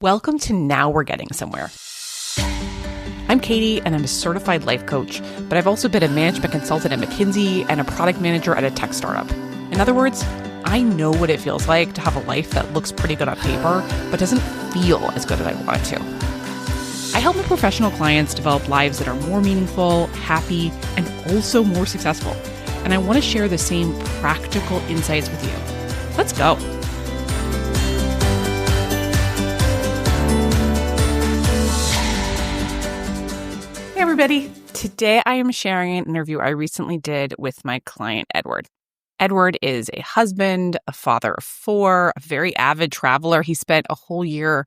Welcome to Now We're Getting Somewhere. I'm Katie, and I'm a certified life coach, but I've also been a management consultant at McKinsey and a product manager at a tech startup. In other words, I know what it feels like to have a life that looks pretty good on paper, but doesn't feel as good as I want it to. I help my professional clients develop lives that are more meaningful, happy, and also more successful. And I want to share the same practical insights with you. Let's go. Hey everybody. Today I am sharing an interview I recently did with my client, Edward. Edward is a husband, a father of 4, a very avid traveler. He spent a whole year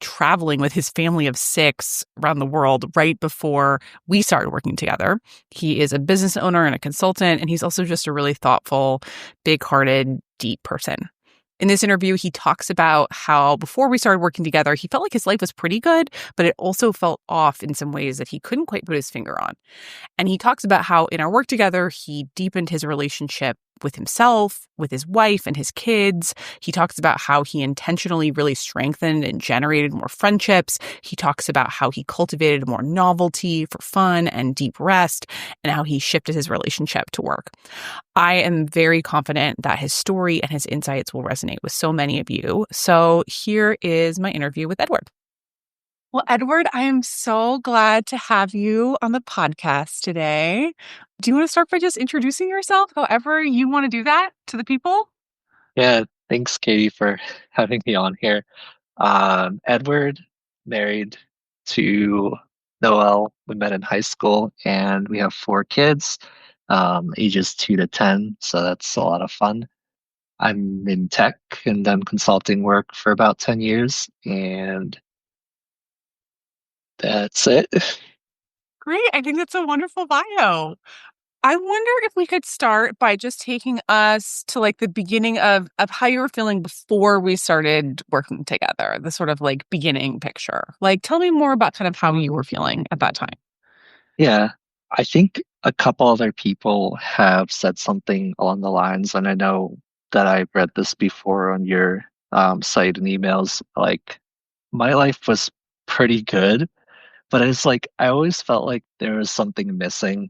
traveling with his family of 6 around the world right before we started working together. He is a business owner and a consultant, and he's also just a really thoughtful, big-hearted, deep person. In this interview, he talks about how before we started working together, he felt like his life was pretty good, but it also felt off in some ways that he couldn't quite put his finger on. And he talks about how in our work together, he deepened his relationship with himself, with his wife and his kids. He talks about how he intentionally really strengthened and generated more friendships. He talks about how he cultivated more novelty for fun and deep rest, and how he shifted his relationship to work. I am very confident that his story and his insights will resonate with so many of you. So here is my interview with Edward. Well, Edward, I am so glad to have you on the podcast today. Do you want to start by just introducing yourself, however you want to do that, to the people? Yeah, thanks, Katie, for having me on here. Edward, married to Noel. We met in high school, and we have 4 kids, ages 2 to 10. So that's a lot of fun. I'm in tech and done consulting work for about 10 years, and that's it. Great. I think that's a wonderful bio. I wonder if we could start by just taking us to like the beginning of how you were feeling before we started working together, the sort of like beginning picture. Like, tell me more about kind of how you were feeling at that time. Yeah, I think a couple other people have said something along the lines, and I know that I've read this before on your site and emails. Like, my life was pretty good, but it's like I always felt like there was something missing.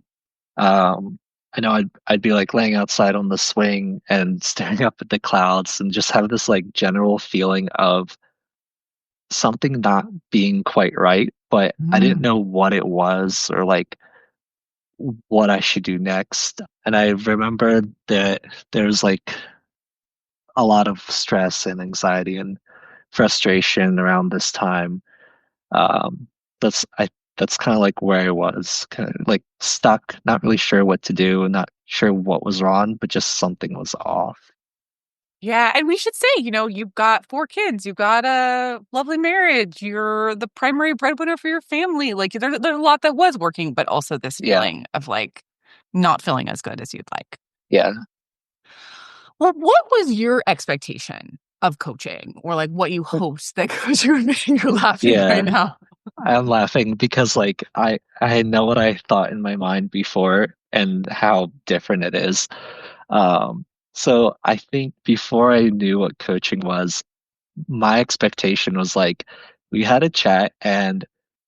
I know I'd be like laying outside on the swing and staring up at the clouds and just have this like general feeling of something not being quite right, but I didn't know what it was or like what I should do next. And I remember that there's like a lot of stress and anxiety and frustration around this time. Um, that's kind of like where I was, kind of like stuck, not really sure what to do, not sure what was wrong, but just something was off. Yeah, and we should say, you've got 4 kids, you've got a lovely marriage, you're the primary breadwinner for your family. Like there's a lot that was working, but also this Yeah, feeling of like not feeling as good as you'd like. yeah. Well, what was your expectation of coaching or like what you hoped that coaching would make? You're laughing right Yeah, now. I'm laughing because like I know what I thought in my mind before and how different it is. So I think before I knew what coaching was, my expectation was like we had a chat and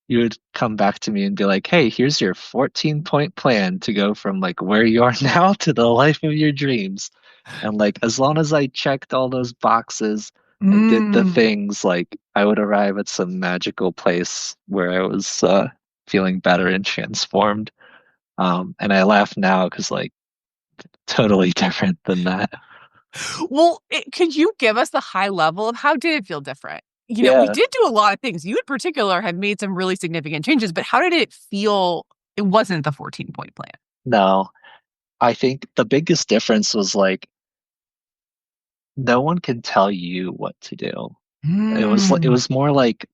you would come back to me and be like, "Hey, here's your 14-point plan to go from like where you are now to the life of your dreams." And like as long as I checked all those boxes and did the Mm. things, like I would arrive at some magical place where I was feeling better and transformed. And I laugh now because like totally different than that. Well, could you give us the high level of how did it feel different? We Yeah, did do a lot of things. You in particular have made some really significant changes, but how did it feel? It wasn't the 14-point plan. no. I think the biggest difference was like no one can tell you what to do. It Mm. was more like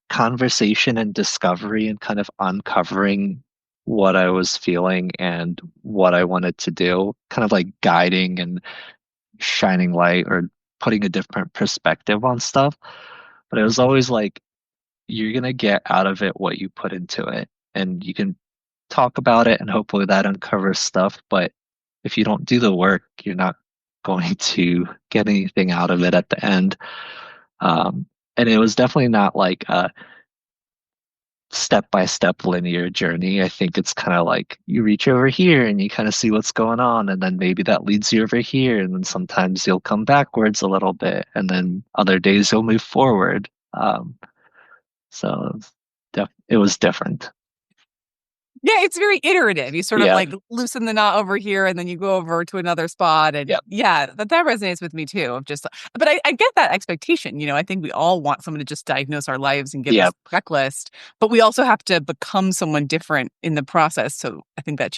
conversation and discovery and kind of uncovering what I was feeling and what I wanted to do, kind of like guiding and shining light or putting a different perspective on stuff. But it was always like you're gonna get out of it what you put into it. And you can talk about it and hopefully that uncovers stuff. But if you don't do the work, you're not going to get anything out of it at the end. Um, And it was definitely not like a step by step linear journey. I think it's kind of like you reach over here and you kind of see what's going on, and then maybe that leads you over here, and then sometimes you'll come backwards a little bit, and then other days you'll move forward. So it was different. Yeah, it's very iterative. You sort of Yeah, like loosen the knot over here and then you go over to another spot. And yeah, yeah, that resonates with me too. Of just, but I get that expectation. I think we all want someone to just diagnose our lives and give yeah, us a checklist, but we also have to become someone different in the process. So I think that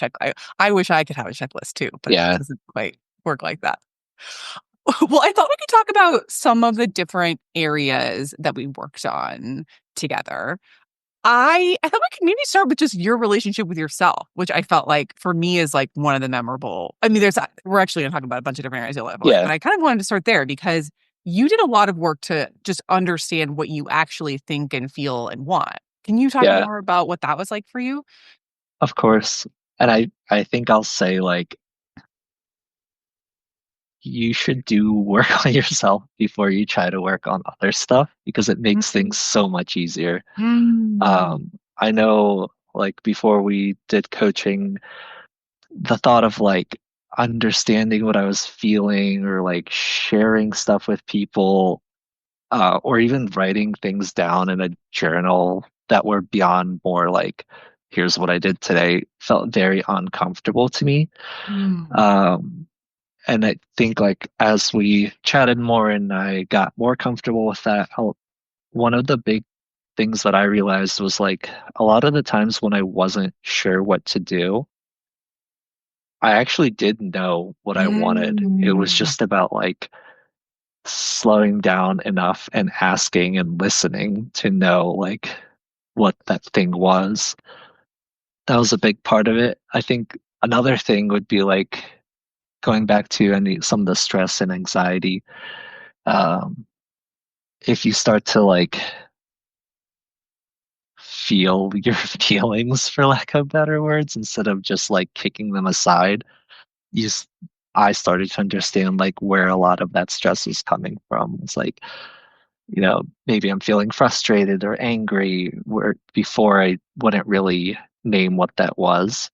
I wish I could have a checklist too, but it yeah, doesn't quite work like that. Well, I thought we could talk about some of the different areas that we worked on together. I thought we could maybe start with just your relationship with yourself, which I felt like for me is like one of the memorable. I mean, we're actually going to talk about a bunch of different areas of life, yeah, but I kind of wanted to start there because you did a lot of work to just understand what you actually think and feel and want. Can you talk yeah, more about what that was like for you? of course. And I think I'll say like you should do work on yourself before you try to work on other stuff because it makes things so much easier. Mm. I know like before we did coaching, the thought of like understanding what I was feeling or like sharing stuff with people, or even writing things down in a journal that were beyond more like, here's what I did today, felt very uncomfortable to me. Mm. Um, and I think like as we chatted more and I got more comfortable with that, one of the big things that I realized was like a lot of the times when I wasn't sure what to do, I actually did know what I wanted. It was Mm. just about like slowing down enough and asking and listening to know like what that thing was. That was a big part of it. I think another thing would be like going back to some of the stress and anxiety. Um, if you start to like feel your feelings, for lack of better words, instead of just like kicking them aside, you s- I started to understand like where a lot of that stress is coming from. It's like, maybe I'm feeling frustrated or angry where before I wouldn't really name what that was.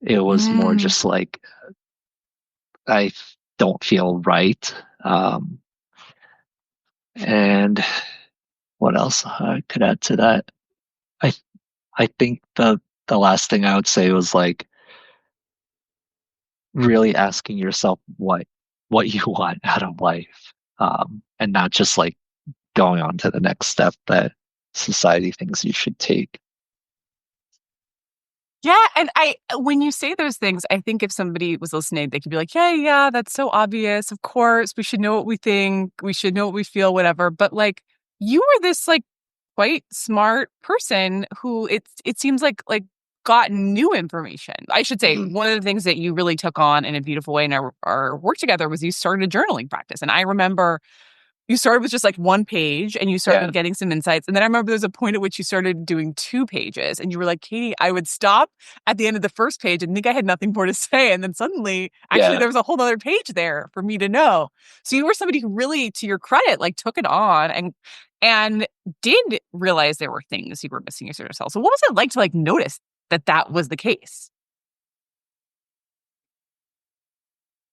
It was more Mm. just like I don't feel right. And what else I could add to that? I I think the last thing I would say was like really asking yourself what you want out of life, and not just like going on to the next step that society thinks you should take. Yeah, and when you say those things, I think if somebody was listening, they could be like, "Yeah, yeah, that's so obvious. Of course, we should know what we think. We should know what we feel, whatever." But like, you were this like quite smart person who it seems like got new information. I should say Mhm. one of the things that you really took on in a beautiful way in our work together was you started a journaling practice, and I remember you started with just like one page and you Yeah, started getting some insights. And then I remember there was a point at which you started doing 2 pages and you were like, Katie, I would stop at the end of the first page and think I had nothing more to say. And then suddenly, actually, yeah. there was a whole other page there for me to know. So you were somebody who really, to your credit, like took it on and did realize there were things you were missing yourself. So what was it like to like notice that that was the case?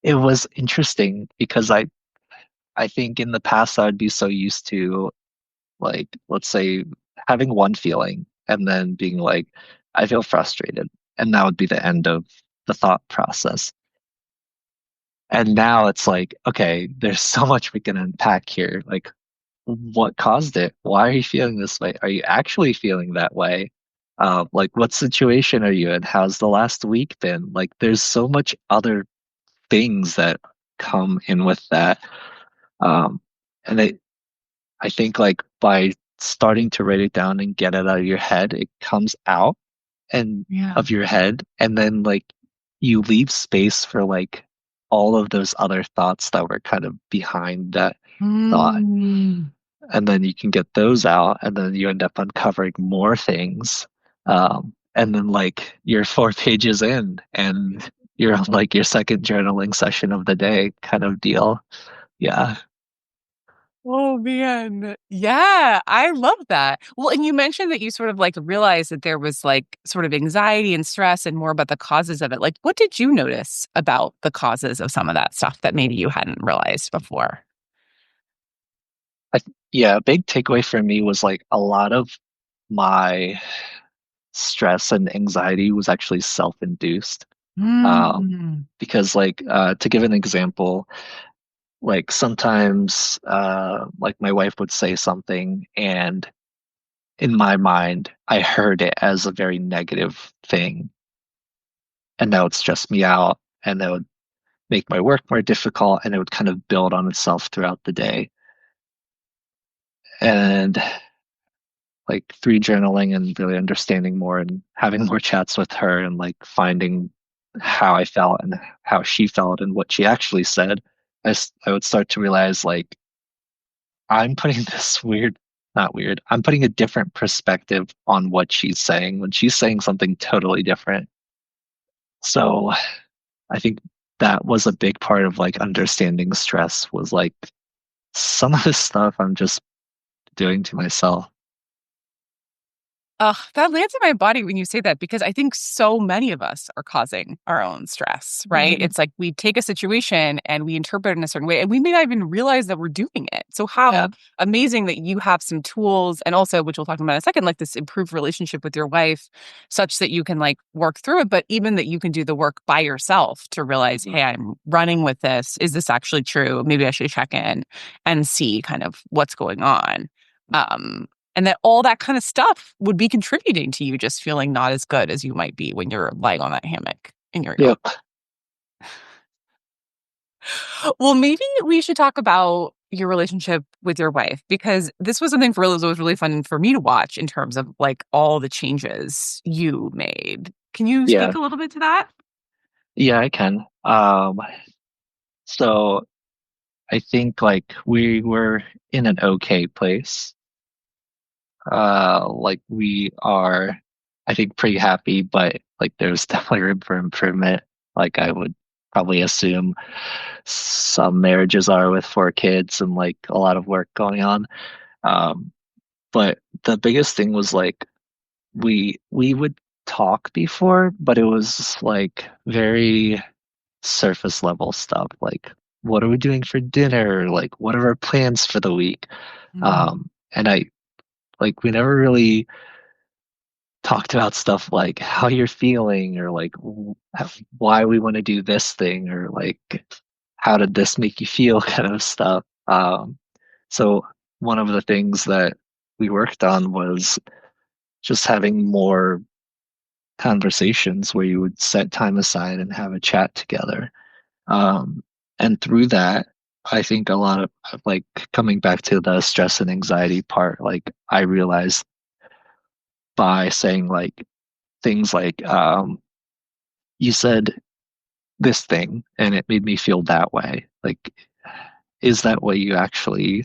It was interesting because I think in the past I would be so used to like let's say having one feeling and then being like I feel frustrated, and that would be the end of the thought process. And now it's like, okay, there's so much we can unpack here. Like, what caused it? Why are you feeling this way? Are you actually feeling that way? Like, what situation are you in? How's the last week been? Like, there's so much other things that come in with that. Um, and I think like by starting to write it down and get it out of your head, it comes out and Yeah. of your head, and then like you leave space for like all of those other thoughts that were kind of behind that thought, Mm. and then you can get those out, and then you end up uncovering more things, and then like you're 4 pages in and you're on like your second journaling session of the day kind of deal. Yeah, Oh man. Yeah, I love that. Well, and you mentioned that you sort of like realized that there was like sort of anxiety and stress and more about the causes of it. Like, what did you notice about the causes of some of that stuff that maybe you hadn't realized before? Yeah, a big takeaway for me was like a lot of my stress and anxiety was actually self-induced. Mm. Because like to give an example, like sometimes like my wife would say something and in my mind I heard it as a very negative thing and that would stress me out and that would make my work more difficult and it would kind of build on itself throughout the day. And like through journaling and really understanding more and having more chats with her and like finding how I felt and how she felt and what she actually said, I would start to realize like I'm putting this weird, not weird, I'm putting a different perspective on what she's saying when she's saying something totally different. So I think that was a big part of like understanding stress was like some of this stuff I'm just doing to myself. That lands in my body when you say that because I think so many of us are causing our own stress, right? Mhm. It's like we take a situation and we interpret it in a certain way, and we may not even realize that we're doing it. So, how Yeah. amazing that you have some tools, and also, which we'll talk about in a second, like this improved relationship with your wife, such that you can like work through it, but even that you can do the work by yourself to realize, Mhm. hey, I'm running with this. Is this actually true? Maybe I should check in and see kind of what's going on. Um, and that all that kind of stuff would be contributing to you just feeling not as good as you might be when you're lying on that hammock in your yacht. Yep. Well, maybe we should talk about your relationship with your wife because this was something for that was really fun for me to watch in terms of like all the changes you made. Can you Yeah. speak a little bit to that? Yeah, I can. So I think like we were in an okay place. Like we are, I think pretty happy, but like there's definitely room for improvement. Like I would probably assume some marriages are with four kids and like a lot of work going on. Um, but the biggest thing was like we would talk before, but it was like very surface level stuff. Like what are we doing for dinner? Like what are our plans for the week? Mm. And I like we never really talked about stuff like how you're feeling or like why we want to do this thing or like how did this make you feel kind of stuff. So one of the things that we worked on was just having more conversations where you would set time aside and have a chat together. Um, and through that, I think a lot of like coming back to the stress and anxiety part, like I realized by saying like things like, you said this thing and it made me feel that way. Like, is that what you actually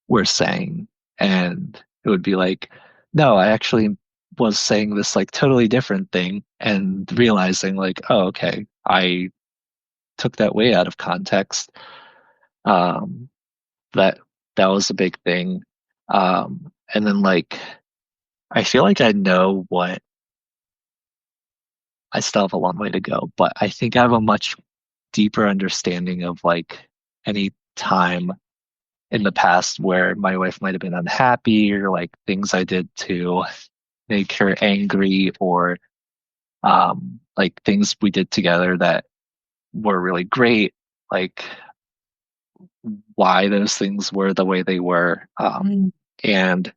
were saying? And it would be like, no, I actually was saying this like totally different thing and realizing like, oh, okay, I took that way out of context. Um, that that was a big thing. And then like I feel like I know what I still have a long way to go, but I think I have a much deeper understanding of like any time in the past where my wife might have been unhappy or like things I did to make her angry or like things we did together that were really great, like why those things were the way they were. Mm. And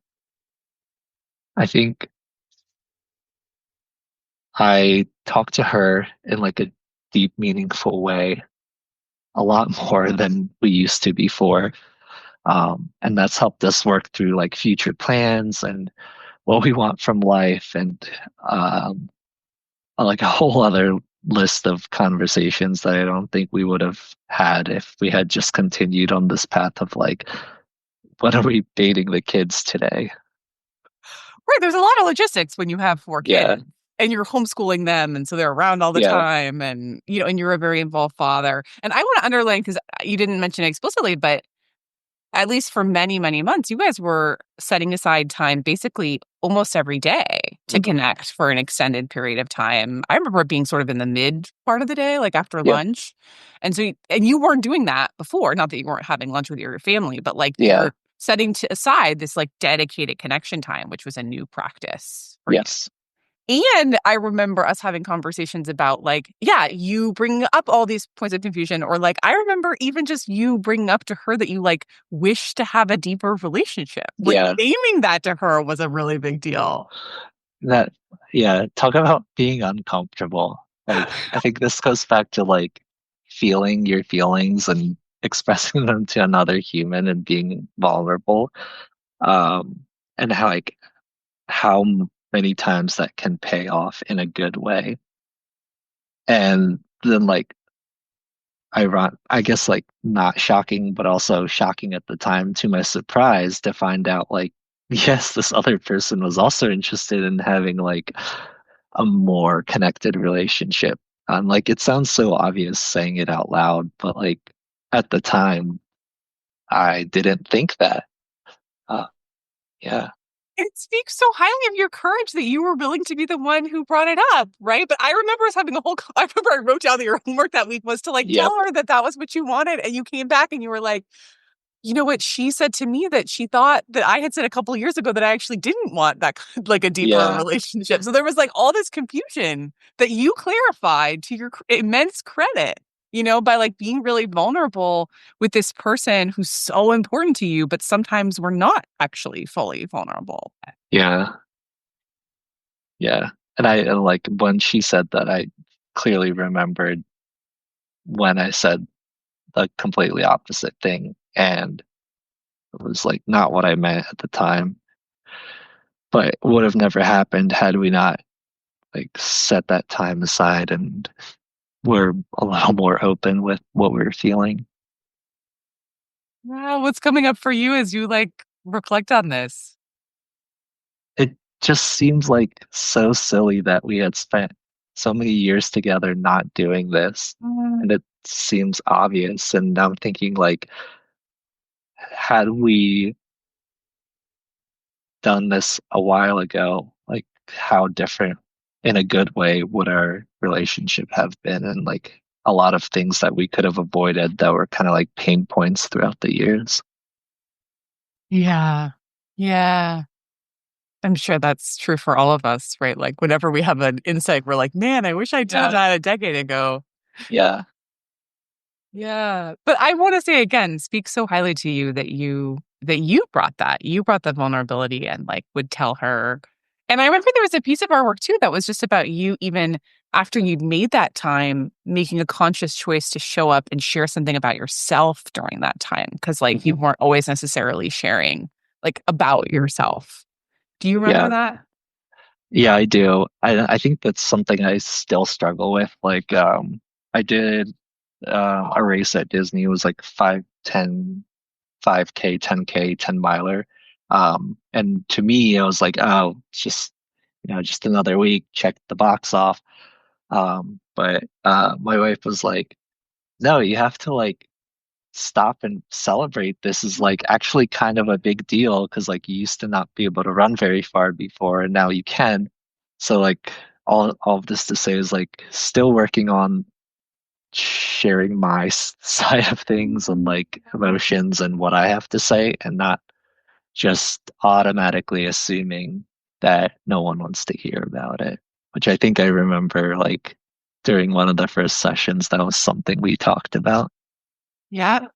I think I talked to her in like a deep, meaningful way a lot more than we used to before. And that's helped us work through like future plans and what we want from life and um, like a whole other list of conversations that I don't think we would have had if we had just continued on this path of like, what are we dating the kids today? Right. There's a lot of logistics when you have four Yeah, kids and you're homeschooling them. And so they're around all the yeah, time. And, and you're a very involved father. And I want to underline because you didn't mention it explicitly, but at least for many, many months, you guys were setting aside time basically almost every day to Mhm. connect for an extended period of time. I remember it being sort of in the mid part of the day, like after Yeah. lunch. And so, and you weren't doing that before. Not that you weren't having lunch with your family, but like you Yeah. were setting aside this like dedicated connection time, which was a new practice for you. Yes. And I remember us having conversations about like, yeah, you bring up all these points of confusion, or like, I remember even just you bringing up to her that you like wish to have a deeper relationship. Like Yeah. naming that to her was a really big deal. That, yeah, talk about being uncomfortable. Like, I think this goes back to like feeling your feelings and expressing them to another human and being vulnerable. And how like many times that can pay off in a good way. And then like I guess like not shocking, but also shocking at the time to my surprise to find out like, yes, this other person was also interested in having like a more connected relationship. Like it sounds so obvious saying it out loud, but like at the time I didn't think that. Uh, yeah, It speaks so highly of your courage that you were willing to be the one who brought it up, right? But I remember us having a whole, I remember I wrote down that your homework that week was to like yep, tell her that that was what you wanted. And you came back and you were like, you know what? She said to me that she thought that I had said a couple of years ago that I actually didn't want that like a deeper yeah, relationship. So there was like all this confusion that you clarified to your immense credit, by like being really vulnerable with this person who's so important to you, but sometimes we're not actually fully vulnerable. yeah, yeah. And like when she said that, I clearly remembered when I said the completely opposite thing, and it was like not what I meant at the time, but it would have never happened had we not like set that time aside and were a little more open with what we were feeling. Wow, what's coming up for you as you like reflect on this? It just seems like so silly that we had spent so many years together not doing this. And it seems obvious. And I'm thinking like, had we done this a while ago, like how different in a good way would our relationship have been? And like a lot of things that we could have avoided that were kind of like pain points throughout the years. Yeah. Yeah. I'm sure that's true for all of us, right? Like whenever we have an insight, we're like, man, I wish I did Yeah. that a decade ago. Yeah. Yeah. But I want to say again, speak so highly to you that you brought that. You brought the vulnerability and like would tell her. And I remember there was a piece of our work too that was just about you even after you'd made that time, making a conscious choice to show up and share something about yourself during that time. Cause like you weren't always necessarily sharing like about yourself. Do you remember Yeah. that? Yeah, I do. I think that's something I still struggle with. Like, I did a race at Disney. It was like 5K, 10K, 10 miler. And to me, it was like, oh, it's just, just another week, check the box off. But my wife was like, no, you have to like stop and celebrate. This is like actually kind of a big deal because like you used to not be able to run very far before and now you can. So like all of this to say is like still working on sharing my side of things and like emotions and what I have to say and not just automatically assuming that no one wants to hear about it, which I think I remember like during one of the first sessions that was something we talked about. Yeah,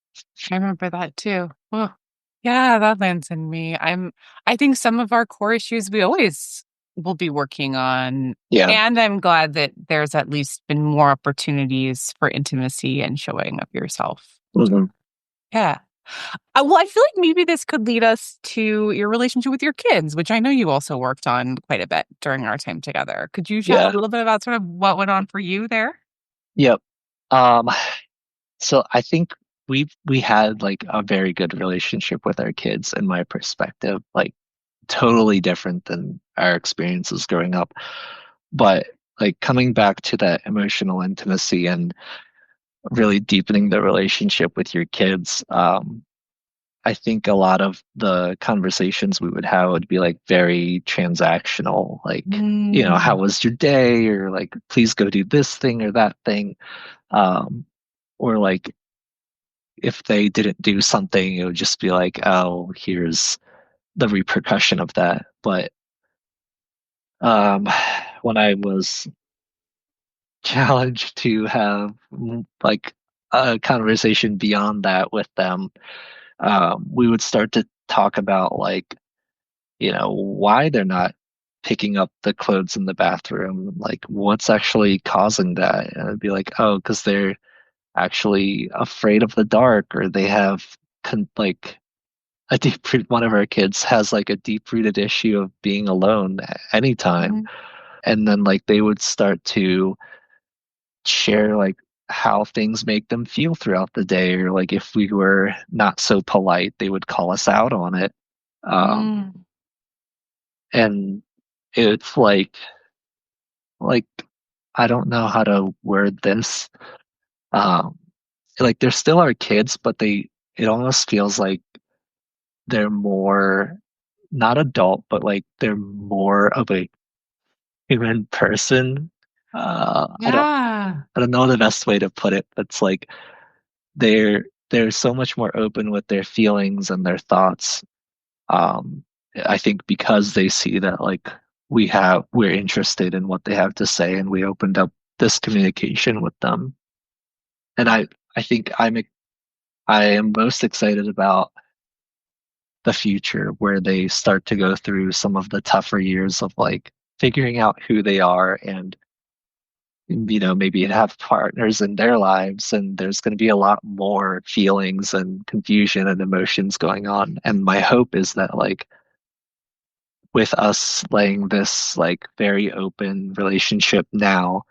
I remember that too. Well, yeah, that lands in me. I think some of our core issues we always will be working on. Yeah. And I'm glad that there's at least been more opportunities for intimacy and showing of yourself. Mhm. Yeah. Well, I feel like maybe this could lead us to your relationship with your kids, which I know you also worked on quite a bit during our time together. Could you chat a Yeah. little bit about sort of what went on for you there? Yep. Um, so I think we had like a very good relationship with our kids in my perspective, like totally different than our experiences growing up. But like coming back to that emotional intimacy and really deepening the relationship with your kids, I think a lot of the conversations we would have would be like very transactional, like, how Mm, was your day? Or like, please go do this thing or that thing. Um, or like if they didn't do something, it would just be like, oh, here's the repercussion of that. But um, when I was challenged to have like a conversation beyond that with them, we would start to talk about like, why they're not picking up the clothes in the bathroom, like what's actually causing that. And it'd be like, oh, because they're actually afraid of the dark, or they have like a one of our kids has like a deep rooted issue of being alone anytime. mhm, And then like they would start to share like how things make them feel throughout the day, or like if we were not so polite, they would call us out on it. Um, mm. and it's like I don't know how to word this. Um, like they're still our kids, but it almost feels like they're more not adult, but like they're more of a human person. Uh, I don't Yeah. I don't know the best way to put it. It's like they're so much more open with their feelings and their thoughts. Um, I think because they see that like we're interested in what they have to say, and we opened up this communication with them. And I think I am most excited about the future, where they start to go through some of the tougher years of like figuring out who they are, and maybe have partners in their lives, and there's going to be a lot more feelings and confusion and emotions going on. And my hope is that like with us laying this like very open relationship now,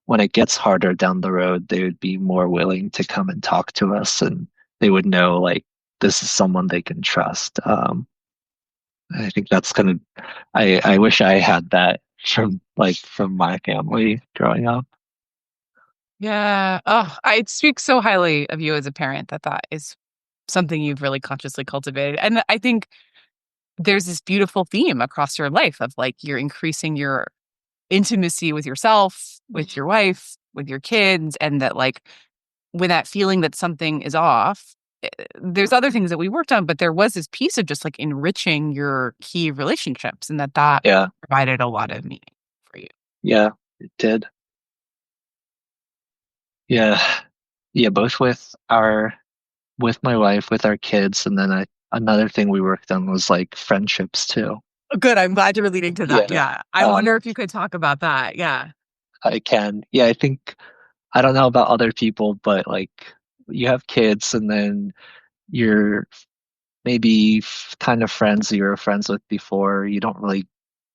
when it gets harder down the road, they would be more willing to come and talk to us, and they would know like this is someone they can trust. I think that's gonna. I wish I had that from my family growing up. Yeah. Oh, I speak so highly of you as a parent that that is something you've really consciously cultivated. And I think there's this beautiful theme across your life of like you're increasing your intimacy with yourself, with your wife, with your kids, and that like with that feeling that something is off, there's other things that we worked on, but there was this piece of just like enriching your key relationships and that Yeah, provided a lot of meaning for you. yeah, it did. Yeah, yeah, both with my wife, with our kids, and then another thing we worked on was like friendships too. Good. I'm glad you're leading to that. Yeah. Yeah. I Um, wonder if you could talk about that. Yeah. I can. Yeah, I think I don't know about other people, but like you have kids, and then you're maybe kind of friends you were friends with before, you don't really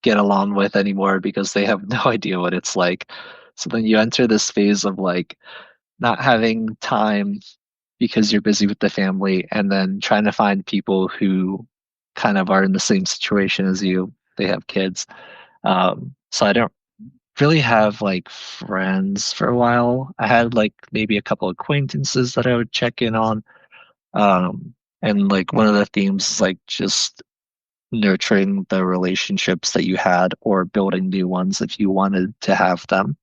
get along with anymore because they have no idea what it's like. So then you enter this phase of like not having time because you're busy with the family, and then trying to find people who kind of are in the same situation as you. They have kids. So I don't really have like friends for a while. I had like maybe a couple acquaintances that I would check in on. And like one of the themes is like just nurturing the relationships that you had, or building new ones if you wanted to have them.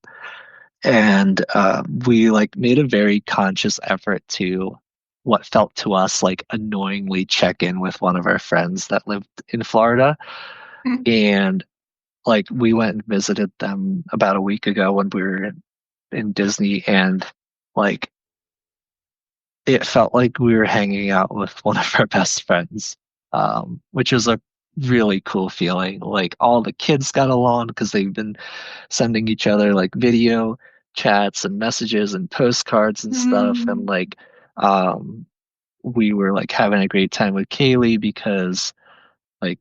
And we like made a very conscious effort to what felt to us like annoyingly check in with one of our friends that lived in Florida. And like we went and visited them about a week ago when we were in Disney, and like it felt like we were hanging out with one of our best friends, which was a really cool feeling. Like all the kids got along because they've been sending each other like video chats and messages and postcards and stuff. And Mhm. like, um, we were like having a great time with Kaylee because like,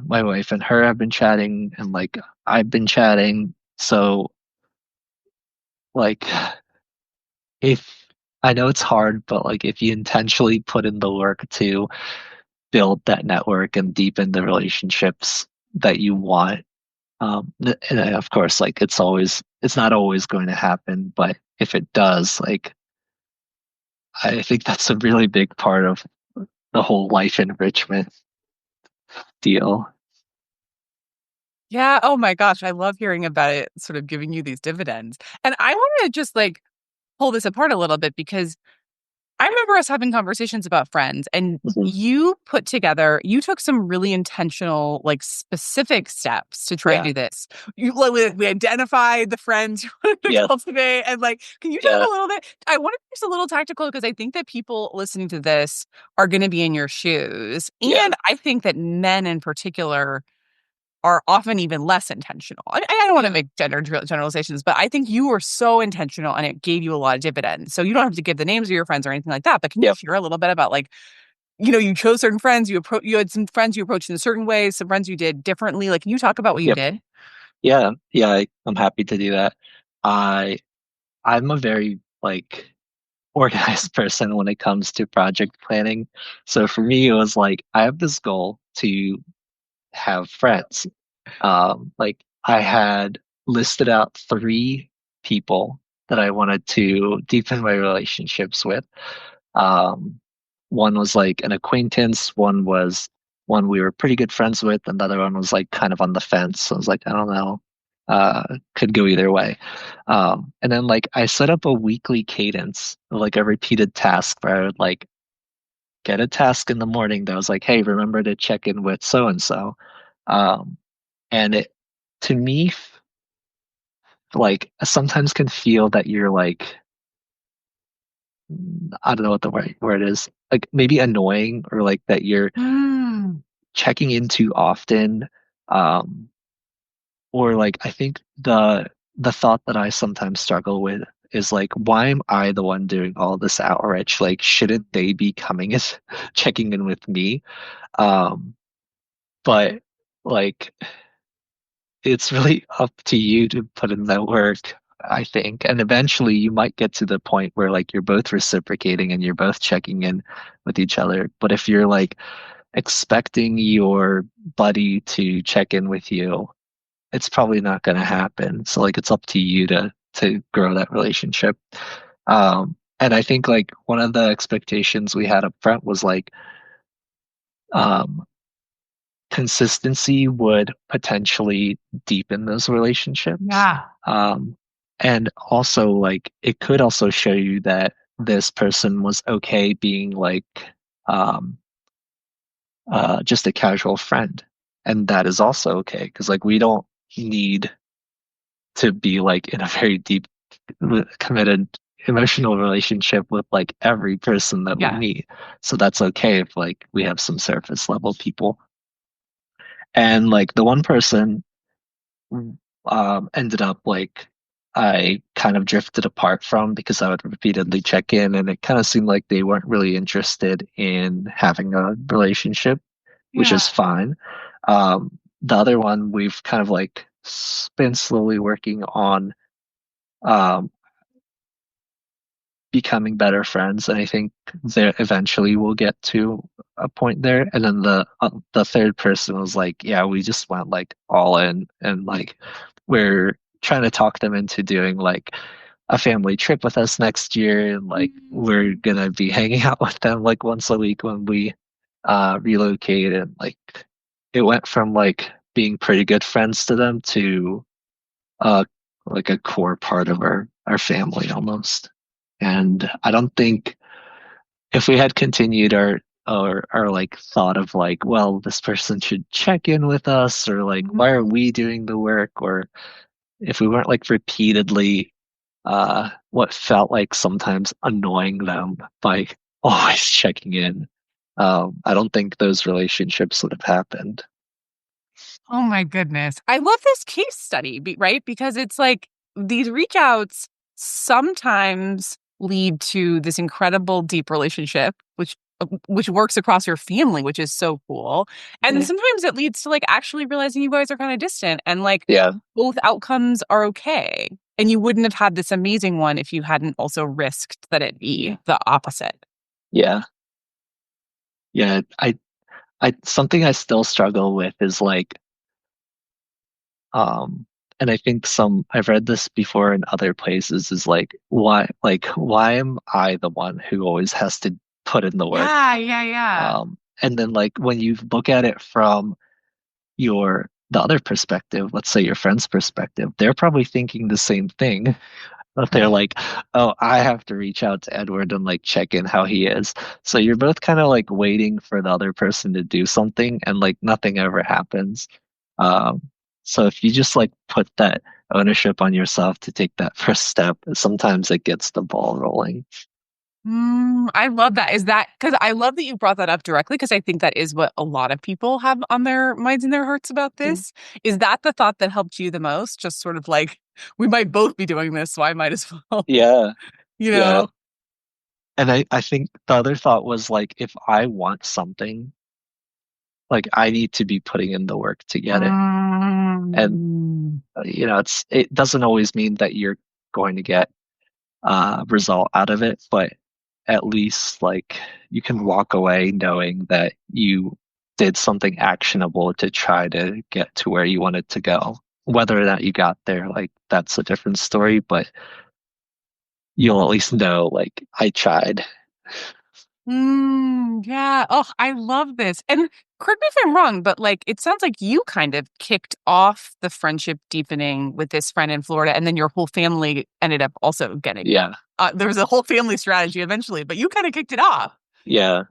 my wife and her have been chatting, and like I've been chatting. So like, if I know it's hard, but like if you intentionally put in the work to build that network and deepen the relationships that you want, and of course, like it's not always going to happen, but if it does, like I think that's a really big part of the whole life enrichment deal. Yeah. Oh my gosh. I love hearing about it sort of giving you these dividends. And I want to just like pull this apart a little bit because I remember us having conversations about friends, and Mhm. you took some really intentional, like specific steps to try and Yeah. do this. We identified the friends you wanted to Yes. cultivate. And like, can you talk Yeah. a little bit? I want to be just a little tactical because I think that people listening to this are going to be in your shoes. Yeah. And I think that men in particular are often even less intentional. I don't want to Yeah. make generalizations, but I think you were so intentional and it gave you a lot of dividends. So you don't have to give the names of your friends or anything like that. But can you Yep. share a little bit about like, you chose certain friends, you had some friends you approached in certain ways, some friends you did differently. Like, can you talk about what you Yep. did? Yeah. Yeah. I'm happy to do that. I I'm a very like organized person when it comes to project planning. So for me, it was like I have this goal to have friends. Like I had listed out three people that I wanted to deepen my relationships with. Um, one was like an acquaintance, one was one we were pretty good friends with, and the other one was like kind of on the fence. So I was like, I don't know. Could go either way. And then like I set up a weekly cadence, like a repeated task where I would like get a task in the morning that was like, hey, remember to check in with so and so. And it to me like sometimes can feel that you're like I don't know what the word is, like maybe annoying or like that you're Mm. checking in too often. Um, or like I think the thought that I sometimes struggle with is like, why am I the one doing all this outreach? Like, shouldn't they be coming as checking in with me? Um, but like it's really up to you to put in that work, I think. And eventually you might get to the point where like you're both reciprocating and you're both checking in with each other. But if you're like expecting your buddy to check in with you, it's probably not going to happen. So like it's up to you to grow that relationship. And I think like one of the expectations we had up front was like um consistency would potentially deepen those relationships. Yeah. Um, and also, like, it could also show you that this person was okay being like um, just a casual friend. And that is also okay because, like, we don't need to be like in a very deep, committed emotional relationship with like every person that we Yeah. meet. So that's okay if like we have some surface level people. And like the one person ended up like I kind of drifted apart from because I would repeatedly check in and it kind of seemed like they weren't really interested in having a relationship, which Yeah. is fine. The other one we've kind of like been slowly working on um, becoming better friends, and I think there eventually we'll get to a point there. And then the third person was like, yeah, we just went like all in, and like we're trying to talk them into doing like a family trip with us next year, and like we're Mm. gonna be hanging out with them like once a week when we relocate, and like it went from like being pretty good friends to them to uh like a core part of our family almost. And I don't think if we had continued our like thought of like, well, this person should check in with us, or like, why are we doing the work? Or if we weren't like repeatedly what felt like sometimes annoying them by always checking in, I don't think those relationships would have happened. Oh my goodness. I love this case study, right? Because it's like these reach outs sometimes lead to this incredible deep relationship, which works across your family, which is so cool. And Mhm. sometimes it leads to like actually realizing you guys are kind of distant and like Yeah, both outcomes are okay. And you wouldn't have had this amazing one if you hadn't also risked that it be the opposite. yeah, yeah. I something I still struggle with is like Um, and I think I've read this before in other places is like why am I the one who always has to put in the work. Yeah, yeah, yeah. And then like when you look at it from the other perspective, let's say your friend's perspective, they're probably thinking the same thing. But they're like, oh, I have to reach out to Edward and like check in how he is. So you're both kind of like waiting for the other person to do something and like nothing ever happens. Um, so if you just like put that ownership on yourself to take that first step, sometimes it gets the ball rolling. I love that. Is that because I love that you brought that up directly because I think that is what a lot of people have on their minds and their hearts about Mm. this. Is that the thought that helped you the most? Just sort of like, we might both be doing this, so I might as well, Yeah, you yeah. know? And I think the other thought was like, if I want something, like I need to be putting in the work to get it. And Mm. it doesn't always mean that you're going to get result out of it, but at least like you can walk away knowing that you did something actionable to try to get to where you wanted to go. Whether or not you got there, like that's a different story, but you'll at least know like I tried. Yeah. Oh, I love this. And correct me if I'm wrong, but like it sounds like you kind of kicked off the friendship deepening with this friend in Florida, and then your whole family ended up also getting. Yeah, There was a whole family strategy eventually, but you kind of kicked it off. yeah,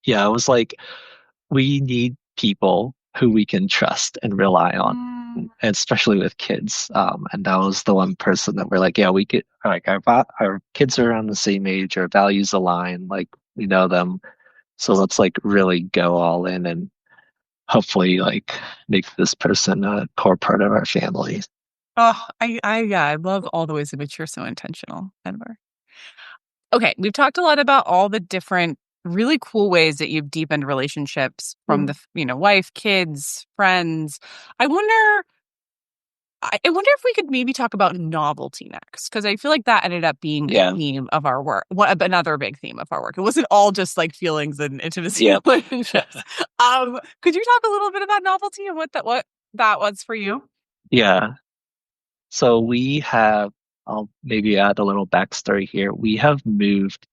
yeah. It was like we need people who we can trust and rely on, Mm. especially with kids. And that was the one person that we're like, yeah, we could like our kids are around the same age, our values align, like we know them. So let's like really go all in and hopefully like make this person a core part of our family. Oh, yeah, I love all the ways in which you're so intentional, Edward. Okay, we've talked a lot about all the different really cool ways that you've deepened relationships from Mm. the, wife, kids, friends. I wonder I wonder if we could maybe talk about novelty next, because I feel like that ended up being a Yeah, theme of our work. Another big theme of our work. It wasn't all just like feelings and intimacy yeah, relationships. Could you talk a little bit about novelty and what that was for you? yeah. So we have, I'll maybe add a little backstory here. We have moved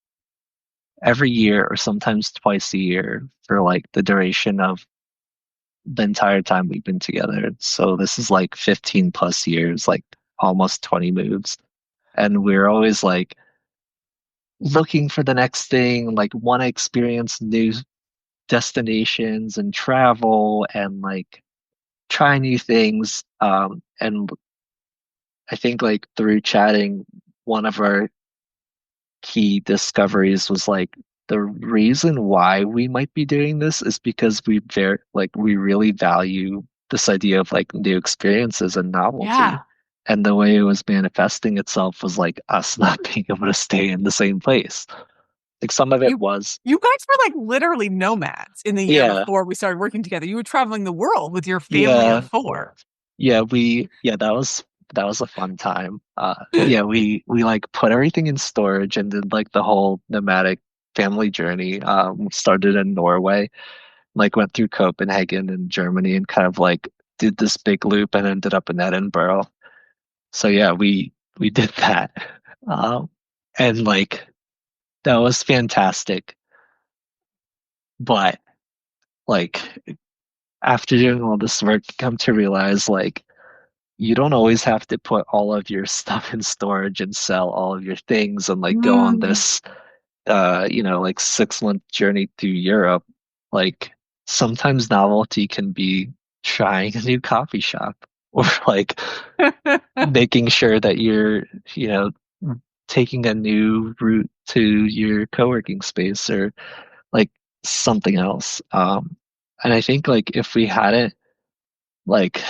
every year or sometimes twice a year for like the duration of the entire time we've been together. So this is like 15 plus years, like almost 20 moves. And we're always like looking for the next thing, like want to experience new destinations and travel and like try new things. And I think like through chatting, one of our key discoveries was like the reason why we might be doing this is because we really value this idea of like new experiences and novelty. Yeah. And the way it was manifesting itself was like us not being able to stay in the same place. Like some of it You was, you guys were like literally nomads in the year yeah, before we started working together. You were traveling the world with your family of yeah, four. yeah, that was a fun time. Yeah, we like put everything in storage and did like the whole nomadic family journey. Started in Norway, like went through Copenhagen and Germany and kind of like did this big loop and ended up in Edinburgh. So yeah, we did that. Um, and like that was fantastic. But like after doing all this work, come to realize like you don't always have to put all of your stuff in storage and sell all of your things and like go on Mm. this like 6 month journey through Europe. Like sometimes novelty can be trying a new coffee shop or like making sure that you're, you know, taking a new route to your co-working space or like something else. And I think like if we hadn't like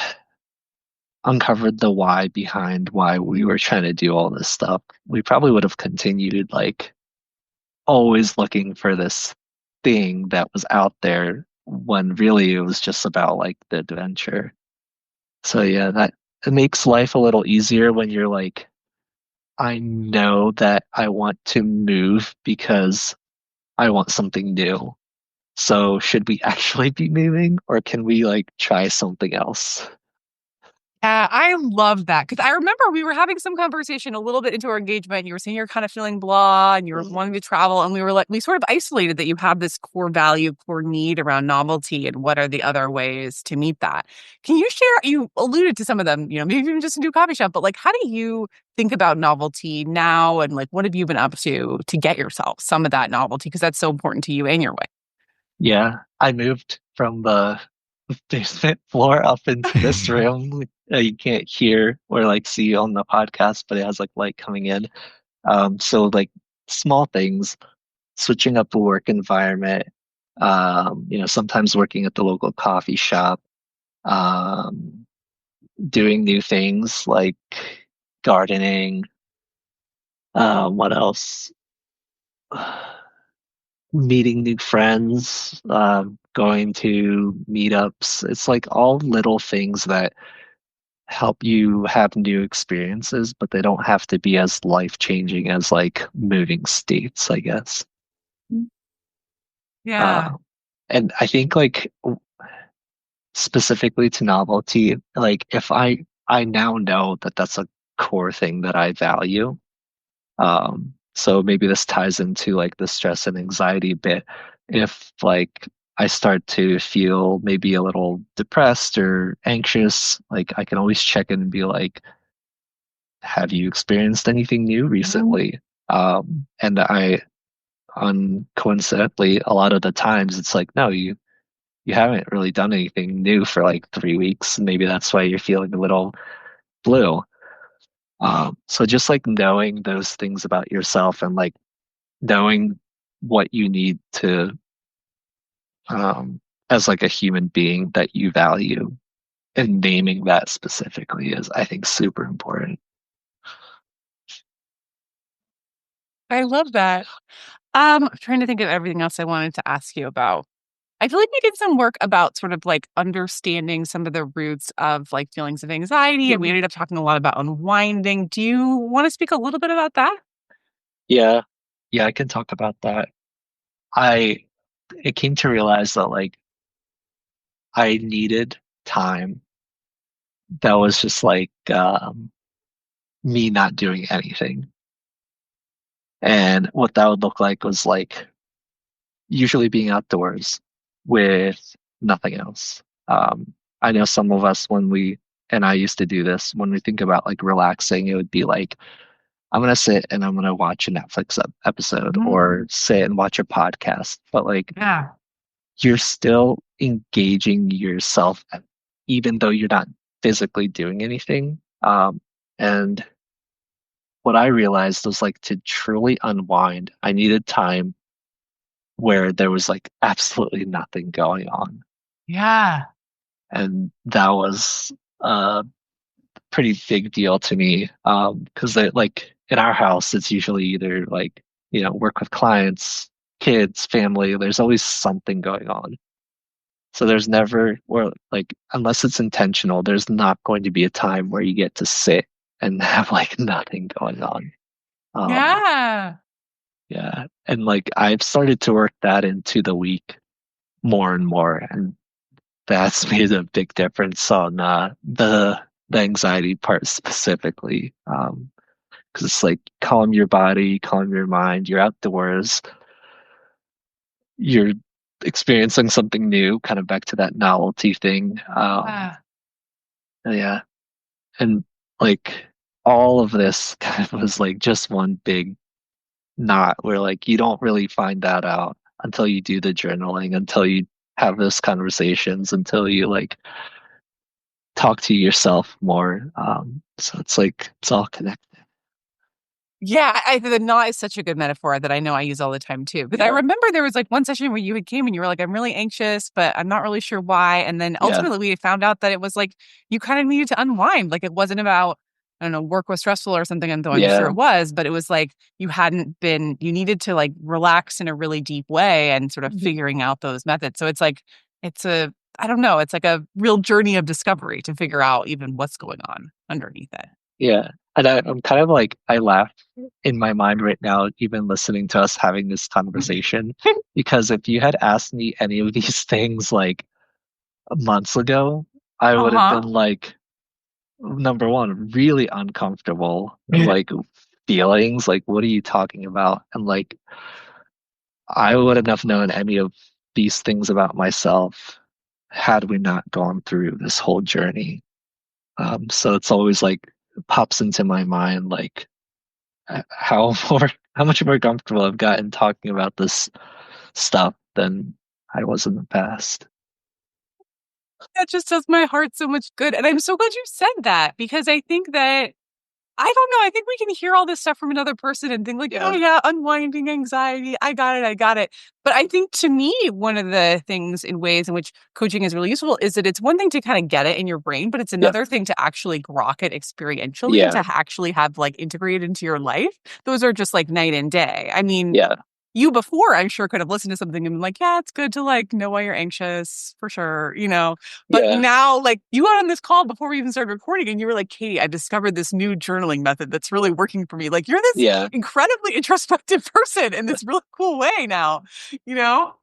uncovered the why behind why we were trying to do all this stuff, we probably would have continued like always looking for this thing that was out there when really it was just about like the adventure. So yeah, that it makes life a little easier when you're like, I know that I want to move because I want something new. So should we actually be moving or can we like try something else? I love that because I remember we were having some conversation a little bit into our engagement. And you were saying you're kind of feeling blah and you were wanting to travel. And we were like, we sort of isolated that you have this core value, core need around novelty. And what are the other ways to meet that? Can you share? You alluded to some of them, maybe even just a new coffee shop, but like, how do you think about novelty now? And like, what have you been up to get yourself some of that novelty? Because that's so important to you and your Yeah, I moved from the basement floor up into this way. room. You can't hear or like see on the podcast, but it has like light coming in. So like small things, switching up the work environment, sometimes working at the local coffee shop, um, doing new things like gardening. What else? Meeting new friends, going to meetups. It's like all little things that help you have new experiences, but they don't have to be as life-changing as like moving states, I guess. Yeah. Uh, and I think like specifically to novelty, like if I now know that that's a core thing that I value. So maybe this ties into like the stress and anxiety bit. If like I start to feel maybe a little depressed or anxious, like I can always check in and be like, have you experienced anything new recently? And I coincidentally, a lot of the times it's like, no, you haven't really done anything new for like 3 weeks. Maybe that's why you're feeling a little blue. So just like knowing those things about yourself and like knowing what you need to as like a human being that you value and naming that specifically is I think super important. I love that. I'm trying to think of everything else I wanted to ask you about. I feel like we did some work about sort of like understanding some of the roots of like feelings of anxiety, and we ended up talking a lot about unwinding. Do you want to speak a little bit about that? Yeah. Yeah, I can talk about that. I it came to realize that like I needed time that was just like me not doing anything. And what that would look like was like usually being outdoors with nothing else. I know some of us and I used to do this, when we think about like relaxing, it would be like, I'm going to sit and I'm going to watch a Netflix episode or sit and watch a podcast. But like, Yeah. you're still engaging yourself, even though you're not physically doing anything. And what I realized was like to truly unwind, I needed time where there was like absolutely nothing going on. Yeah. And that was a pretty big deal to me. Because like in our house, it's usually either like, work with clients, kids, family, there's always something going on. So there's never, or like, unless it's intentional, there's not going to be a time where you get to sit and have like nothing going on. Um, Yeah. yeah. And like I've started to work that into the week more and more. And that's made a big difference on the anxiety part specifically. Because it's like calm your body, calm your mind. You're outdoors. You're experiencing something new. Kind of back to that novelty thing. Yeah. Yeah, and like all of this kind of was like just one big knot where like you don't really find that out until you do the journaling, until you have those conversations, until you like talk to yourself more. So it's like it's all connected. Yeah, the knot is such a good metaphor that I know I use all the time too. Because I Yeah. remember there was like one session where you had came and you were like, I'm really anxious, but I'm not really sure why. And then Yeah. ultimately we found out that it was like you kind of needed to unwind. Like it wasn't about, I don't know, work was stressful or something, and though I'm sure Yeah. it was, but it was like you needed to like relax in a really deep way and sort of Mhm. figuring out those methods. So it's like, I don't know, it's like a real journey of discovery to figure out even what's going on underneath it. Yeah. And I'm kind of like, I laugh in my mind right now, even listening to us having this conversation, because if you had asked me any of these things like months ago, I would have been Uh-huh. like, number one, really uncomfortable, like feelings, like what are you talking about? And like I wouldn't have known any of these things about myself had we not gone through this whole journey. So it's always like pops into my mind like how more how much more comfortable I've gotten talking about this stuff than I was in the past. That just does my heart so much good. And I'm so glad you said that because I think that I don't know. I think we can hear all this stuff from another person and think like, oh Yeah, yeah, unwinding anxiety. I got it. I got it. But I think to me, one of the things in ways in which coaching is really useful is that it's one thing to kind of get it in your brain, but it's yeah, another thing to actually grok it experientially and yeah, to actually have like integrated into your life. Those are just like night and day. I mean, yeah, you before, I'm sure, could have listened to something and been like, yeah, it's good to like know why you're anxious for sure, you know. But yeah, now, like, you got on this call before we even started recording, and you were like, Katie, I discovered this new journaling method that's really working for me. Like, you're this yeah. incredibly introspective person in this really cool way now, you know?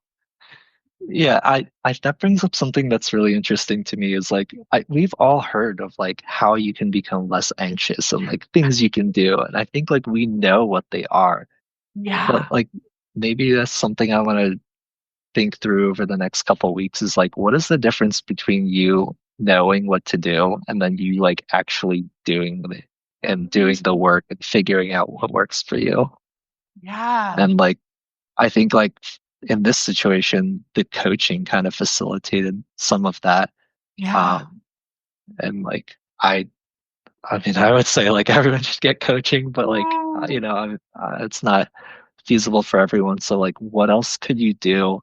Yeah, I that brings up something that's really interesting to me is like we've all heard of like how you can become less anxious and like things you can do. And I think like we know what they are, but Yeah. like maybe that's something I want to think through over the next couple of weeks is like what is the difference between you knowing what to do and then you like actually doing it and doing the work and figuring out what works for you. Yeah. And like I think like in this situation, the coaching kind of facilitated some of that. Yeah. Um, and like I mean, I would say like everyone should get coaching, but like you know, it's not feasible for everyone. So like, what else could you do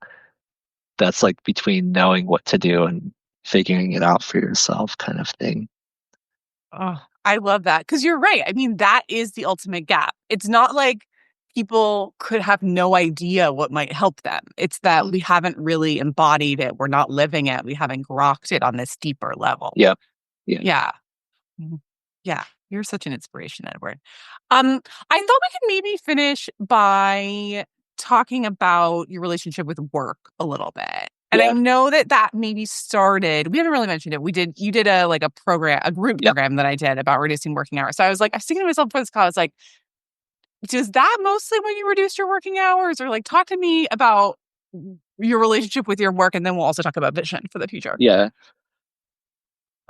that's like between knowing what to do and figuring it out for yourself, kind of thing? Oh, I love that because you're right. I mean, that is the ultimate gap. It's not like people could have no idea what might help them. It's that we haven't really embodied it. We're not living it. We haven't grokked it on this deeper level. Yeah, yeah, Yeah. Mhm. Yeah. You're such an inspiration, Edward. I thought we could maybe finish by talking about your relationship with work a little bit. And I yeah, know that that maybe started, we haven't really mentioned it. You did a like a program, a group yep, program that I did about reducing working hours. So I was like, I was thinking to myself before this call, I was like, does that mostly when you reduced your working hours? Or like talk to me about your relationship with your work and then we'll also talk about vision for the future. yeah.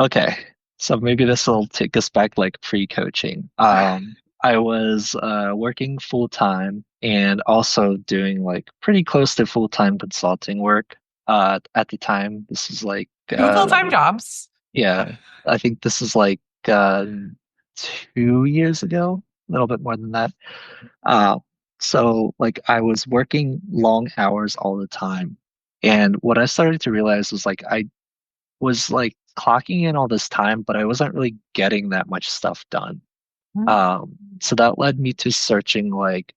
Okay. So maybe this will take us back like pre-coaching. I was working full time and also doing like pretty close to full-time consulting work at the time. This is like Two full-time jobs. yeah, I think this is like uh 2 years ago, a little bit more than that. Uh so like I was working long hours all the time. And what I started to realize was like I was like clocking in all this time, but I wasn't really getting that much stuff done. So that led me to searching like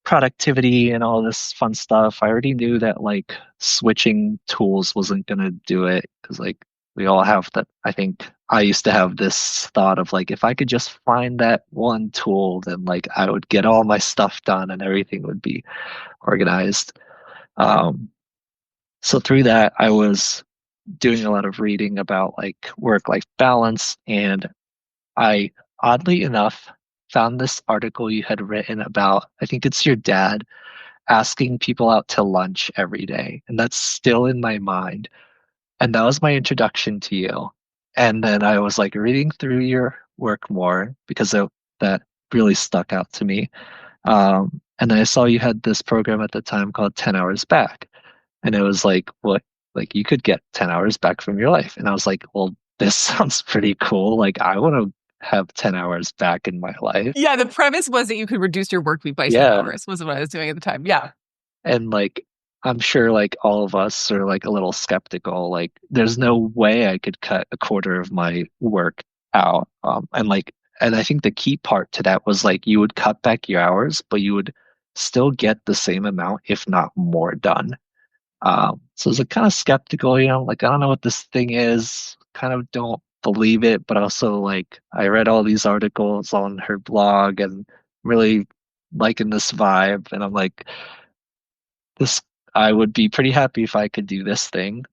productivity and all this fun stuff. I already knew that like switching tools wasn't gonna do it because like we all have that. I think I used to have this thought of like if I could just find that one tool, then like I would get all my stuff done and everything would be organized. Um, so through that, I was doing a lot of reading about like work-life balance, and I oddly enough found this article you had written about, I think it's your dad asking people out to lunch every day, and that's still in my mind. And that was my introduction to you. And then I was like reading through your work more because that really stuck out to me. And then I saw you had this program at the time called 10 Hours Back. And it was like, what, like you could get 10 hours back from your life. And I was like, well, this sounds pretty cool. Like, I want to have 10 hours back in my life. Yeah, the premise was that you could reduce your work week by 10 Yeah. hours, was what I was doing at the time. Yeah. And like, I'm sure like all of us are like a little skeptical. Like, there's no way I could cut a quarter of my work out. And I think the key part to that was like you would cut back your hours, but you would still get the same amount, if not more done. So I was like kind of skeptical, you know, like I don't know what this thing is, kind of don't believe it, but also like I read all these articles on her blog and really liking this vibe, and I'm like, this I would be pretty happy if I could do this thing.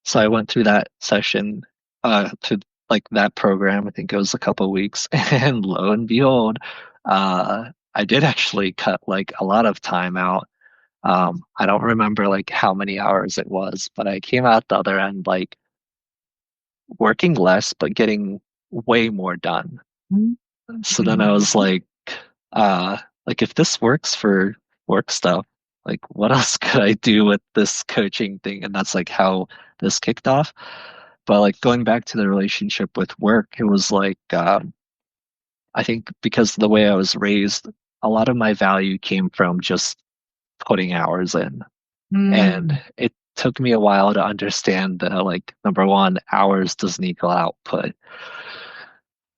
So I went through that session to like that program. I think it was a couple of weeks, and lo and behold, I did actually cut like a lot of time out. I don't remember like how many hours it was, but I came out the other end like working less, but getting way more done. So then I was uh, like if this works for work stuff, like what else could I do with this coaching thing? And that's like how this kicked off. But like going back to the relationship with work, it was like I think because of the way I was raised, a lot of my value came from just putting hours in. And Mm, it took me a while to understand that like number one, hours doesn't equal output.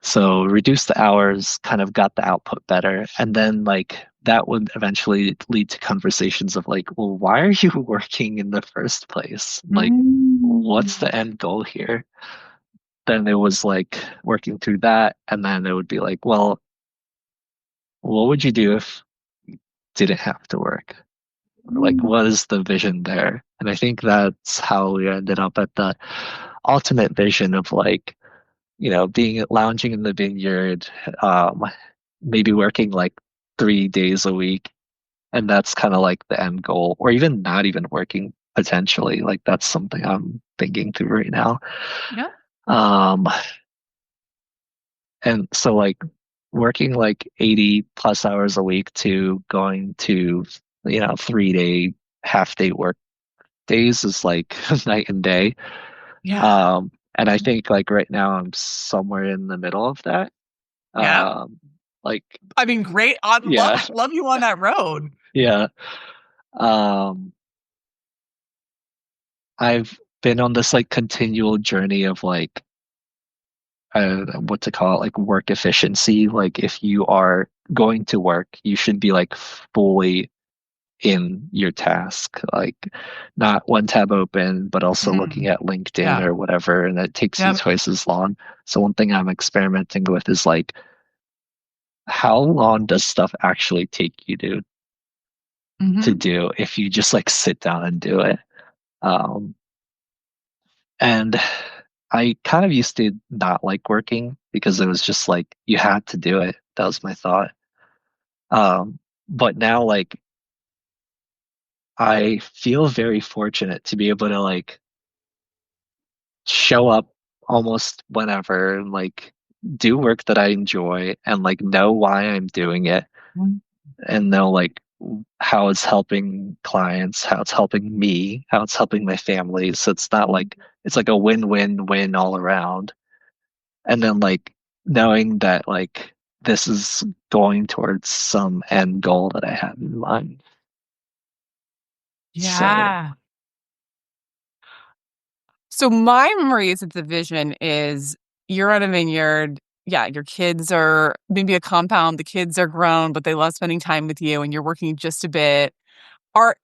So reduce the hours, kind of got the output better. And then like that would eventually lead to conversations of like, well, why are you working in the first place? Like, what's mm, the end goal here? Then it was like working through that. And then it would be like, well, what would you do if you didn't have to work? Like, mm. what is the vision there? And I think that's how we ended up at the ultimate vision of like, being lounging in the vineyard, um, maybe working like 3 days a week. And that's kind of like the end goal, or even not even working potentially. Like that's something I'm thinking through right now. Yeah, Um, and so like working like 80 plus hours a week to going to, 3 day, half day work days is like night and day. yeah, And I think like right now I'm somewhere in the middle of that. yeah. Um, like, I mean, great. I love yeah, love you on that road. yeah. Um, I've been on this like continual journey of like, what to call it, like work efficiency. Like if you are going to work, you should be like fully in your task, like not one tab open, but also looking Mm, at LinkedIn yeah. or whatever, and it takes you Yep. twice as long. So one thing I'm experimenting with is like, how long does stuff actually take you to Hmm. do if you just like sit down and do it? Um, and I kind of used to not like working because it was just like you had to do it. That was my thought. But now like I feel very fortunate to be able to like show up almost whenever and like do work that I enjoy and like know why I'm doing it and know like how it's helping clients, how it's helping me, how it's helping my family. So it's not like it's like a win-win-win all around. And then like knowing that like this is going towards some end goal that I have in mind. So, Yeah. So my memories of the vision is you're on a vineyard. Yeah, your kids are maybe a compound. The kids are grown, but they love spending time with you, and you're working just a bit. Are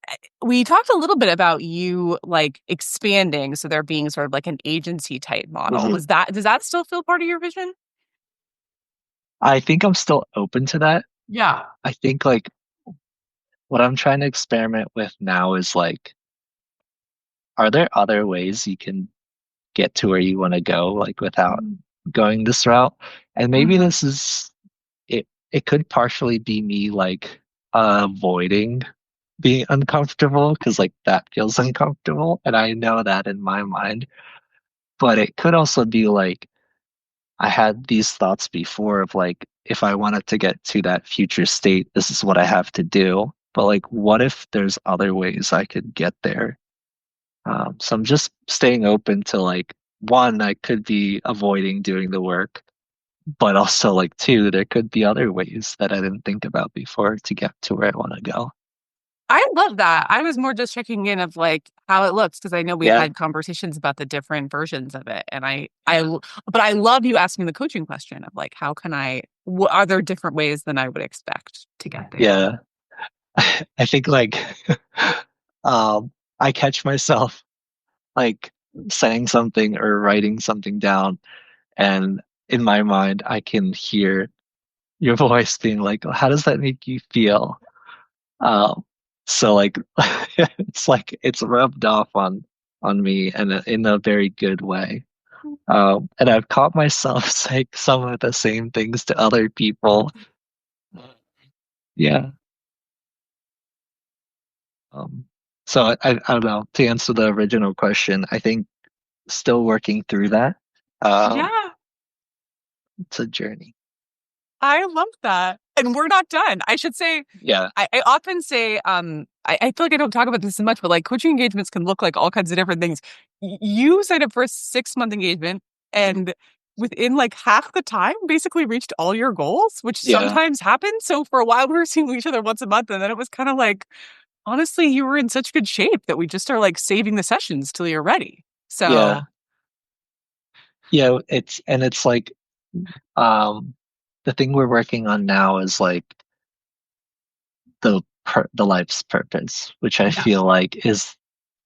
We talked a little bit about you like expanding, so there being sort of like an agency type model. mhm. Does that still feel part of your vision? I think I'm still open to that. Yeah. I think like what I'm trying to experiment with now is like, are there other ways you can get to where you want to go, like without going this route? And maybe Mm-hmm. this is it. It could partially be me like avoiding being uncomfortable because like that feels uncomfortable, and I know that in my mind. But it could also be like I had these thoughts before of like, if I wanted to get to that future state, this is what I have to do. But like, what if there's other ways I could get there? So I'm just staying open to like, one, I could be avoiding doing the work, but also like two, there could be other ways that I didn't think about before to get to where I want to go. I love that. I was more just checking in of like how it looks because I know we've Yeah. had conversations about the different versions of it, and but I love you asking the coaching question of like, how can are there different ways than I would expect to get there? Yeah. I think like, um, I catch myself like saying something or writing something down, and in my mind, I can hear your voice being like, "How does that make you feel?" Um, so like, it's like it's rubbed off on me and in a very good way. And I've caught myself saying some of the same things to other people. Yeah. Um, so I don't know. To answer the original question, I think still working through that. Um, Yeah. it's a journey. I love that. And we're not done. I should say, Yeah. I often say, I feel like I don't talk about this as much, but like coaching engagements can look like all kinds of different things. You signed up for a 6 month engagement and within like half the time basically reached all your goals, which Yeah. sometimes happens. So for a while we were seeing each other once a month, and then it was kind of like, honestly, you were in such good shape that we just are like saving the sessions till you're ready. Yeah. So Yeah. It's like um the thing we're working on now is like the life's purpose, which I yeah, feel like is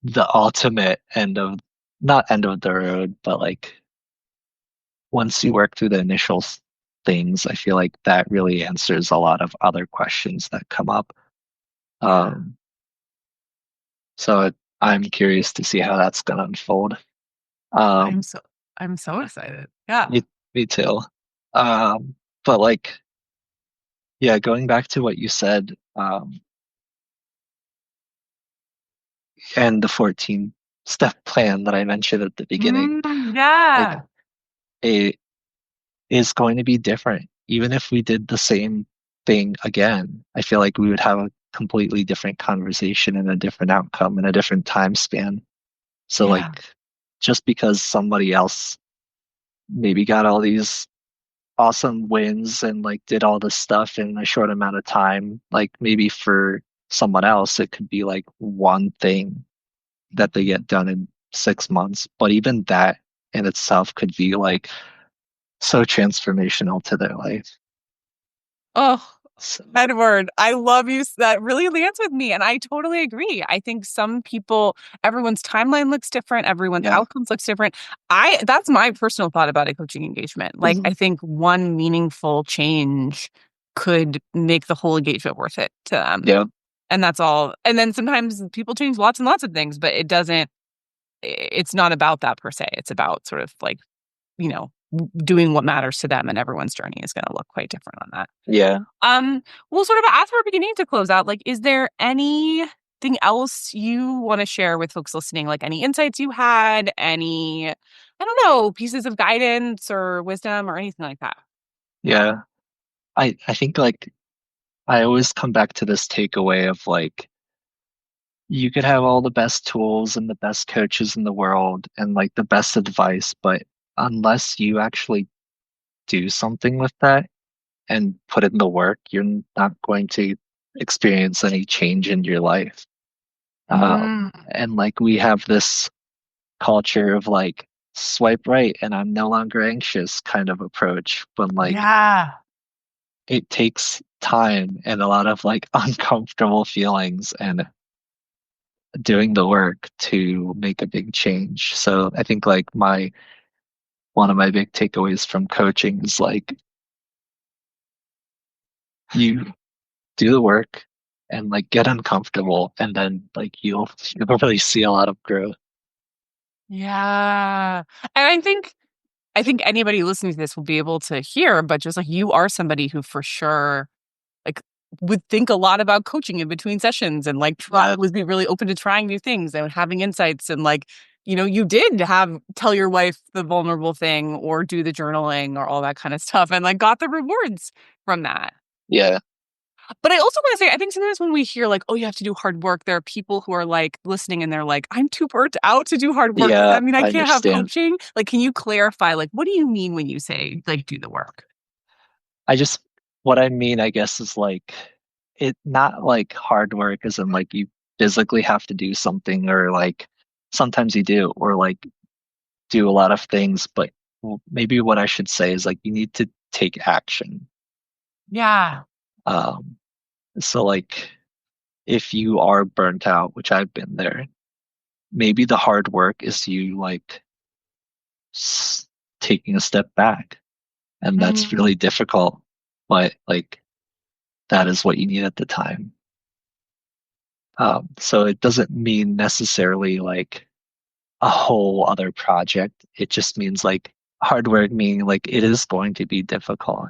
the ultimate not end of the road, but like once you work through the initial things, I feel like that really answers a lot of other questions that come up. yeah, Um, I'm curious to see how that's going to unfold. I'm Um, so I'm so excited. Yeah. me, me too. But like, yeah, going back to what you said, and the 14 step plan that I mentioned at the beginning, like Yeah. it is going to be different. Even if we did the same thing again, I feel like we would have a completely different conversation and a different outcome and a different time span. So Yeah. like just because somebody else maybe got all these awesome wins and like did all this stuff in a short amount of time, like maybe for someone else it could be like one thing that they get done in 6 months. But even that in itself could be like so transformational to their life. Oh, So Edward, I love you. That really lands with me. And I totally agree. I think some people, everyone's timeline looks different, everyone's yeah. outcomes looks different. That's my personal thought about a coaching engagement. Like, Mhm. I think one meaningful change could make the whole engagement worth it to them. Yeah. And that's all. And then sometimes people change lots and lots of things, but it's not about that per se. It's about sort of like, you know, doing what matters to them, and everyone's journey is going to look quite different on that. Yeah. Um, well, sort of as we're beginning to close out, like, is there anything else you want to share with folks listening? Like any insights you had, any, I don't know, pieces of guidance or wisdom or anything like that? Yeah. I think like I always come back to this takeaway of like you could have all the best tools and the best coaches in the world and like the best advice, but unless you actually do something with that and put in the work, you're not going to experience any change in your life. Mm, And like we have this culture of like swipe right and I'm no longer anxious kind of approach, but like yeah. it takes time and a lot of like uncomfortable feelings and doing the work to make a big change. So I think like my one of my big takeaways from coaching is like you do the work and like get uncomfortable and then like you'll really see a lot of growth. Yeah. And I think anybody listening to this will be able to hear, but just like you are somebody who for sure like would think a lot about coaching in between sessions and like try would be really open to trying new things and having insights and like, you did have tell your wife the vulnerable thing or do the journaling or all that kind of stuff and like got the rewards from that. Yeah. But I also want to say, I think sometimes when we hear like, oh, you have to do hard work, there are people who are like listening and they're like, I'm too burnt out to do hard work. Does Yeah, that mean I I can't have understand. coaching? Like, can you clarify, like, what do you mean when you say like do the work? I just what I mean, I guess, is like it not like hard work as in like you physically have to do something or like sometimes you do or like do a lot of things, but maybe what I should say is like you need to take action. Yeah. Um, so like if you are burnt out, which I've been there, maybe the hard work is you like s taking a step back, and that's Mhm. really difficult, but like that is what you need at the time. So it doesn't mean necessarily like a whole other project. It just means like hard work, meaning like it is going to be difficult,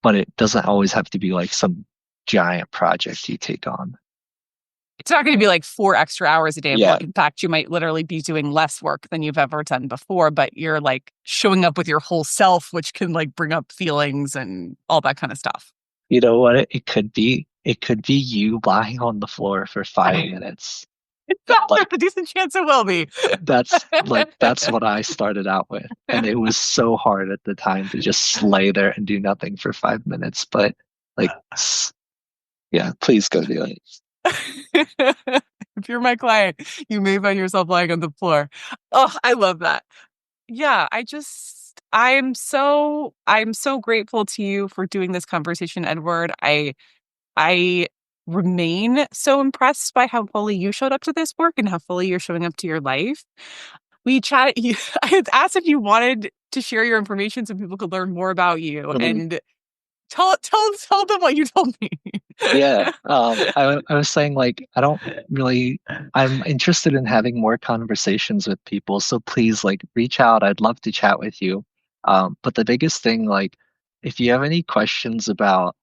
but it doesn't always have to be like some giant project you take on. It's not going to be like 4 extra hours a day of Yeah. work. In fact, you might literally be doing less work than you've ever done before, but you're like showing up with your whole self, which can like bring up feelings and all that kind of stuff. You know what it could be? It could be you lying on the floor for 5 minutes. There's Like a decent chance it will be. that's what I started out with. And it was so hard at the time to just lay there and do nothing for 5 minutes. But like yeah, please go do it. If you're my client, you may find yourself lying on the floor. Oh, I love that. Yeah, I'm so grateful to you for doing this conversation, Edward. I remain so impressed by how fully you showed up to this work and how fully you're showing up to your life. We chatted, I had asked if you wanted to share your information so people could learn more about you, Mhm. and tell them what you told me. Yeah. I was saying like I don't really I'm interested in having more conversations with people. So please like reach out. I'd love to chat with you. But the biggest thing, like if you have any questions about,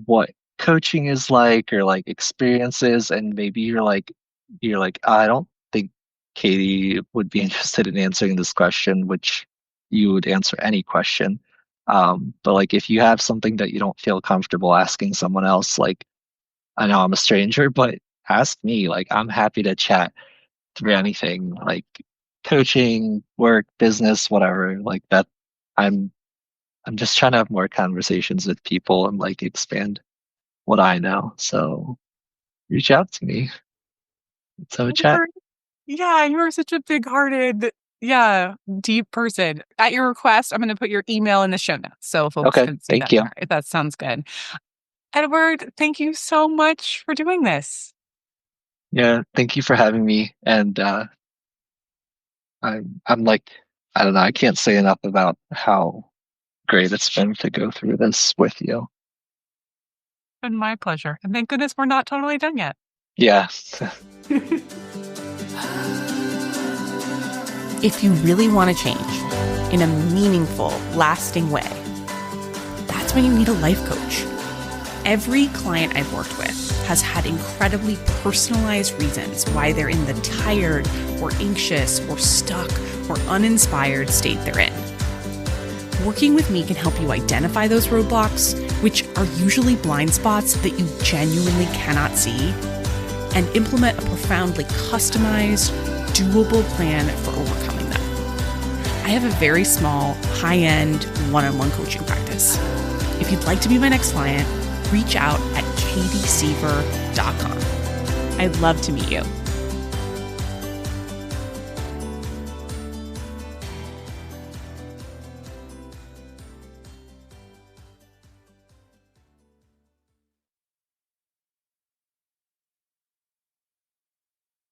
what coaching is like or like experiences, and maybe you're like, I don't think Katie would be interested in answering this question, which you would answer any question. But like if you have something that you don't feel comfortable asking someone else, like I know I'm a stranger, but ask me. Like I'm happy to chat through anything, like coaching, work, business, whatever. Like that I'm I'm just trying to have more conversations with people and like expand what I know. So reach out to me. Let's have a chat. Yeah, you're such a big-hearted, yeah, deep person. At your request, I'm going to put your email in the show notes so folks Okay, can see thank that you. there, if that sounds good. Edward, thank you so much for doing this. Yeah, thank you for having me. And I'm like, I don't know, I can't say enough about how great it's been to go through this with you. Been my pleasure. And thank goodness we're not totally done yet. Yeah. If you really want to change in a meaningful, lasting way, that's when you need a life coach. Every client I've worked with has had incredibly personalized reasons why they're in the tired or anxious or stuck or uninspired state they're in. Working with me can help you identify those roadblocks, which are usually blind spots that you genuinely cannot see, and implement a profoundly customized, doable plan for overcoming them. I have a very small, high-end, one-on-one coaching practice. If you'd like to be my next client, reach out at katiesiever.com. I'd love to meet you.